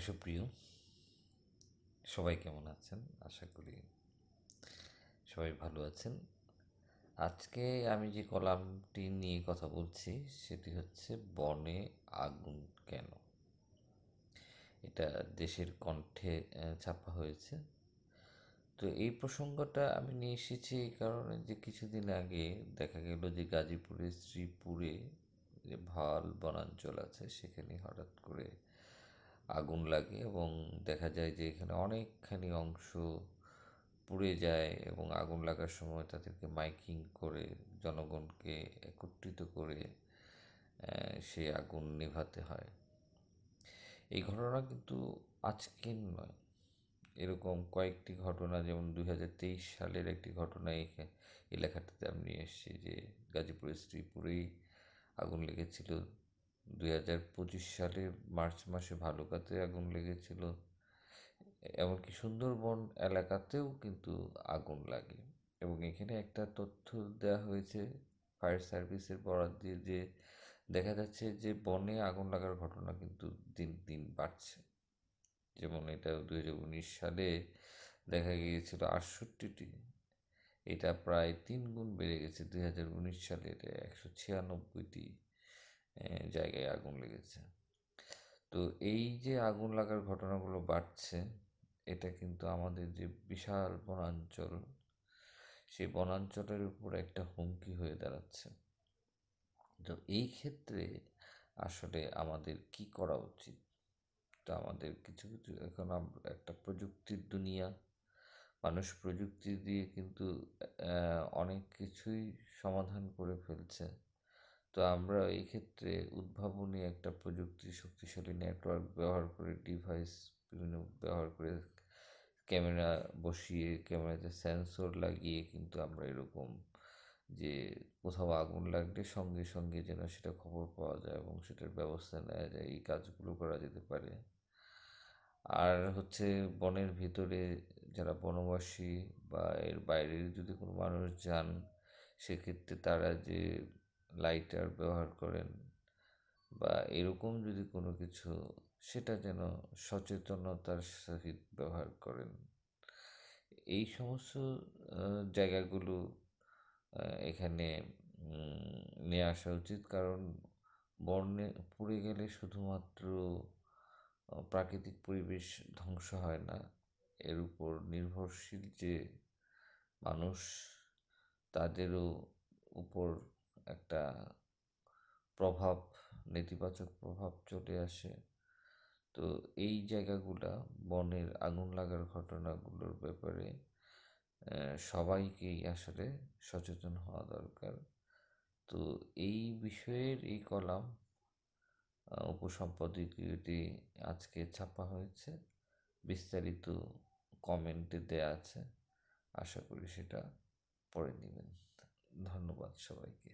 সুপ্রিয় সবাই কেমন আছেন? আশা করি সবাই ভালো আছেন। আজকে আমি যে কলামটি নিয়ে কথা বলছি সেটি হচ্ছে বনে আগুন কেন? এটা দেশের কণ্ঠে ছাপা হয়েছে। তো এই প্রসঙ্গটা আমি নিয়ে এসেছি এই কারণে যে কিছুদিন আগে দেখা গেল যে গাজীপুরের শ্রীপুরে যে ভাল বনাঞ্চল আছে সেখানে হঠাৎ করে আগুন লাগে এবং দেখা যায় যে এখানে অনেকখানি অংশ পুড়ে যায় এবং আগুন লাগার সময় তাদেরকে মাইকিং করে জনগণকে একত্রিত করে সেই আগুন নেভাতে হয়। এই ঘটনা কিন্তু আজকের নয়, এরকম কয়েকটি ঘটনা, যেমন 2023 সালের একটি ঘটনা এই লেখাটাতে আমি নিয়ে এসেছি যে গাজীপুরের শ্রীপুরেই আগুন লেগেছিল। 2025 সালের মার্চ মাসে ভালুকাতে আগুন লেগেছিল। এমনকি সুন্দরবন এলাকাতেও কিন্তু আগুন লাগে। এবং এখানে একটা তথ্য দেওয়া হয়েছে ফায়ার সার্ভিসের বরাত দিয়ে, যে দেখা যাচ্ছে যে বনে আগুন লাগার ঘটনা কিন্তু দিন দিন বাড়ছে। যেমন এটা 2019 সালে দেখা গিয়েছিল 68টি, এটা প্রায় 3 গুণ বেড়ে গেছে। 2019 সালে এটা 196টি জায়গায় আগুন লেগেছে। তো এই যে আগুন লাগার ঘটনাগুলো বাড়ছে, এটা কিন্তু আমাদের যে বিশাল বনাঞ্চল, সেই বনাঞ্চলের উপর একটা হুমকি হয়ে দাঁড়াচ্ছে। তো এই ক্ষেত্রে আসলে আমাদের কি করা উচিত? তো আমাদের কিছু কিছু, এখন একটা প্রযুক্তির দুনিয়া, মানুষ প্রযুক্তি দিয়ে কিন্তু অনেক কিছুই সমাধান করে ফেলছে। তো আমরা এই ক্ষেত্রে উদ্ভাবনী একটা প্রযুক্তি, শক্তিশালী নেটওয়ার্ক ব্যবহার করে, ডিভাইস বিভিন্ন ব্যবহার করে, ক্যামেরা বসিয়ে, ক্যামেরাতে সেন্সর লাগিয়ে কিন্তু আমরা এরকম যে কোথাও আগুন লাগলে সঙ্গে সঙ্গে যেন সেটা খবর পাওয়া যায় এবং সেটার ব্যবস্থা নেওয়া যায়, এই কাজগুলো করা যেতে পারে। আর হচ্ছে বনের ভিতরে যারা বনবাসী বা এর বাইরের যদি কোনো মানুষ যান, সেক্ষেত্রে তারা যে লাইটার ব্যবহার করেন বা এরকম যদি কোনো কিছু, সেটা যেন সচেতনতার সহিত ব্যবহার করেন। এই সমস্ত জায়গাগুলো এখানে নিয়ে আসা উচিত। কারণ বনে পুড়ে গেলে শুধুমাত্র প্রাকৃতিক পরিবেশ ধ্বংস হয় না, এর উপর নির্ভরশীল যে মানুষ, তাদেরও উপর একটা প্রভাব, নেতিবাচক প্রভাব চলে আসে। তো এই জায়গাগুলা, বনের আগুন লাগার ঘটনাগুলোর ব্যাপারে সবাইকেই আসলে সচেতন হওয়া দরকার। তো এই বিষয়ের এই কলাম উপসম্পাদকীয়টি আজকে ছাপা হয়েছে, বিস্তারিত কমেন্টে দেয়া আছে, আশা করি সেটা পড়ে নেবেন। ধন্যবাদ সবাইকে।